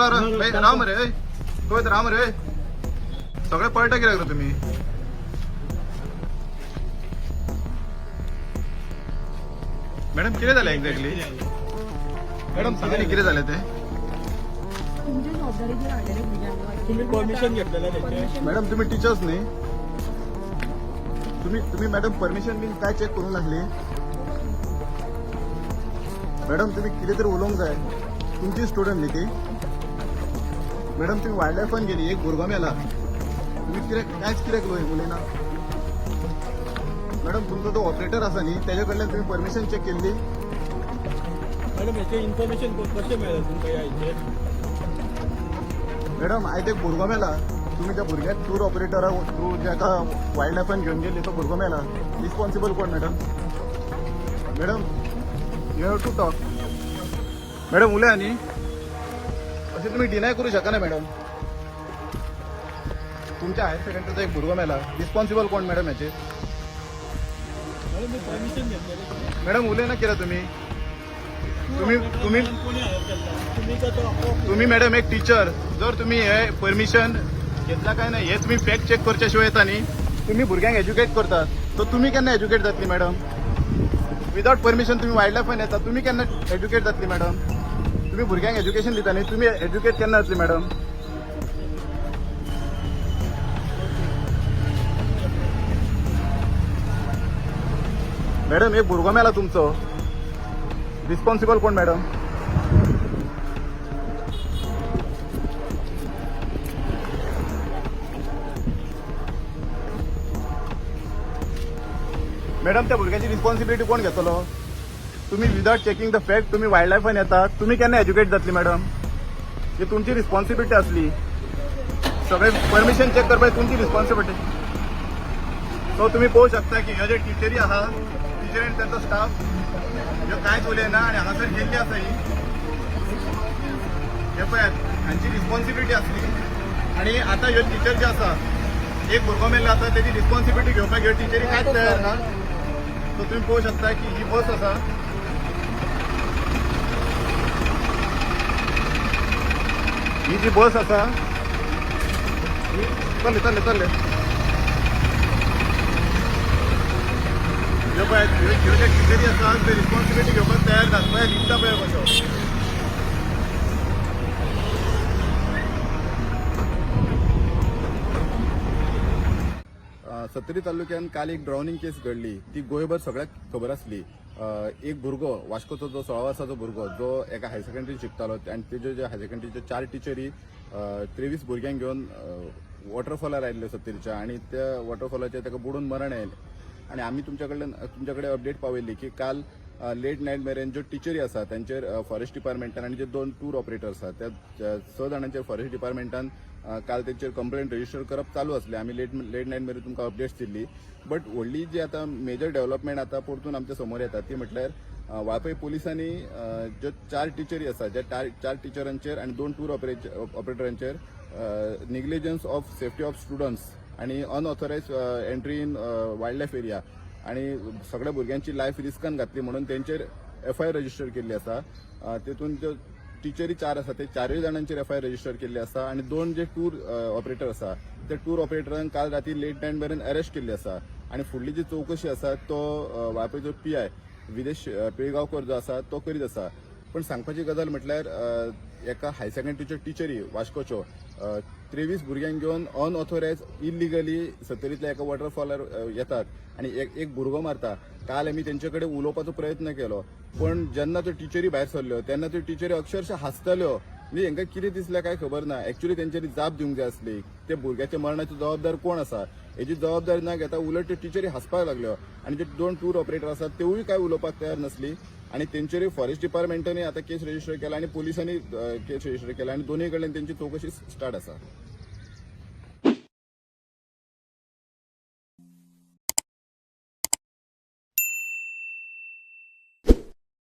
राम रे तो राम रे सगळे पळटा कित्याक रे तुम्ही मॅडम कितें जालें एक्झॅक्टली मॅडम सांगा न्ही कितें जालें तें तुमच्या जबाबदारीचेर हाडलेले भुरग्यांक तुम्ही परमिशन घेतलेले त्याचे मॅडम तुम्ही टीचर्स न्ही तुम्ही मॅडम परमिशन बीन काय चेक करूंक नासली मॅडम तुम्ही कितें तरी उलोवंक जाय तुमची स्टुडंट न्ही ती मॅडम तुम्ही वायल्ड लायफान गेली एक भुरगो मेला तुम्ही कांयच कित्याक उलयना मॅडम तुमचो जो ऑपरेटर आसा न्ही तेजे कडल्यान तुम्ही परमिशन चेक केल्ली मॅडम याचे इन्फॉर्मेशन कशें मेळ्ळें तुमकां ह्या मॅडम आयज एक भुरगो मेला तुम्ही त्या भुरग्याक टूर ऑपरेटरा थ्रू जेका वायल्ड लायफान घेवन गेल्ली तो भुरगो मेला रिस्पॉन्सिबल कोण madam madam you have to talk madam उलया न्ही अशें तुमी डिनाय करूं शकना मॅडम तुमच्या हायर सेकंडरीचो एक भुरगो मेला रिस्पॉन्सिबल कोण मॅडम याचे मॅडम मी परमिशन घेतलेले मॅडम उलयना कित्याक तुम्ही तुम्ही तुम्ही कोणी हायर केला तुम्ही का तो आपोआप तुम्ही मॅडम एक टीचर जर तुम्ही हे परमिशन घेतला काय नाही हे तुम्ही फॅक्ट चेक करच्या शिवाय येता न्ही तुम्ही भुरग्यांक एज्युकेट करतात तर तुम्ही केन्ना एज्युकेट जातली मॅडम विदाउट परमिशन तुम्ही वायल्ड लायफान येता तुम्ही केन्ना एज्युकेट जातली मॅडम तुम्ही भुरग्यांक एज्युकेशन दिता न्ही तुम्ही एज्युकेट केन्ना जातली मॅडम मॅडम एक भुरगो मेला तुमचो रिस्पॉन्सिबल कोण मॅडम मॅडम त्या भुरग्याची रिस्पॉन्सिबिलिटी कोण घेतलो तुम्ही विदाउट चेकिंग द फॅक्ट तुम्ही वायल्ड लायफान येतात तुम्ही केन्ना एज्युकेट जातली मॅडम ही तुमची रिस्पॉन्सिबिलिटी असली सगळे परमिशन चेक करपाक तुमची रिस्पॉन्सिबिलिटी सो तुम्ही पळोवंक शकता की ह्यो जे टिचरी आहा टिचर आनी तांचो स्टाफ ह्यो कांयच उलयना आनी हांगासर गेल्ली आसा ही हे पळयात हांची रिस्पॉन्सिबिलिटी आसली आनी आतां ह्यो टिचर जे आसा एक भुरगो मेल्लो आसा तेजी रिस्पॉन्सिबिलिटी घेवपाक ह्यो टिचरी कांयच तयार ना सो तुम्ही पळोवंक शकता की ही बस आसा ही जी बस आसा चल्ले ह्यो पळय ह्यो जे टिचरी आसा ते रिस्पॉन्सिबिलिटी घेवपाक तयार जाता पळय दिसता पळय कशो सत्तरी तालुक्यात काल एक ड्रावनिंग केस घडली ती गोंयभर सगळ्याक खबर आसली एक भुरगो वास्कोचो जो 16 वर्साचो भुरगो जो एका हायर सेकंडरीत शिकतालो आणि तेजे जे हायर सेकंडरीचे 4 टिचरी 23 भुरग्यांक घेवन वॉटरफॉलार आयिल्ले सत्तरीच्या आणि त्या वॉटरफॉलाचेर ताका बुडून मरण आयलें आणि आम्ही तुमच्याकडे अपडेट पावयल्ली की काल लेट नायट मेरेन ज्यो टिचरी आसा तांचेर फॉरेस्ट डिपार्टमेंटान आणि जे 2 टूर ऑपरेटर आसा त्या 6 जाणांचेर फॉरेस्ट डिपार्टमेंटान काल तेचेर कंप्लेंट रजिस्टर करप चालू असले आम्ही लेट नायट मेरेन तुमकां अपडेट्स दिल्ली बट व्हडली जी आता मेजर डेव्हलपमेंट आता परतून आमच्या समोर येता ती म्हटल्यार वाळपय पोलिसांनी ज्यो 4 टिचरी आसा ज्या 4 टिचरांचेर आणि 2 टूर ऑपरेटरांचेर negligence of safety of students आणि unauthorised entry in wild life area आणि सगळ्या भुरग्यांची लायफ रिस्कान घातली म्हणून तेंचेर FIR रजिस्टर केल्ली आसा तेतून ज्यो टिचरी 4 आसा ते 4 जाणांचेर FIR रजिस्टर केल्ली आसा आणि 2 जे टूर ऑपरेटर आसा ते टूर ऑपरेटरान काल राती लेट नायट मेरेन अरेस्ट केल्ली आसा आणि फुडली जी चौकशी आसा तो वाळपयचो PI विदेश पिळगांवकर जो आसा तो करीत आसा पण सांगपाची गजाल म्हटल्यार एका हायर सेकंडरीच्यो टिचरी वास्कोच्यो 23 भुरग्यांक घेवन अनऑथोरायज इलिगली सत्तरींतल्या एका वॉटरफॉलार येतात आणि एक भुरगो मारता काल आमी तेंचे कडेन उलोवपाचो प्रयत्न केलो पण जेन्ना त्यो टिचरी भायर सरल्यो तेन्ना त्यो टिचरी अक्षरशः हांसताल्यो म्हणजे हांकां कितें दिसलें काय खबर ना एक्चुअली तेंच्यांनी जाप दिवंक जाय आसली ते भुरग्याच्या मरणाची जबाबदार कोण आसा हेची जबाबदारी ना घेता उलट त्यो टिचरी हांसपाक लागल्यो आणि जे 2 टूर ऑपरेटर आसात तेवूय काय उलोवपाक तयार नासली आणि तेंचेर फॉरेस्ट डिपार्टमेंटांनी आता केस रजिस्टर केला आणि पोलिसांनी केस रजिस्टर केला आणि दोन्ही कडल्यान तेंची चौकशी स्टार्ट आसा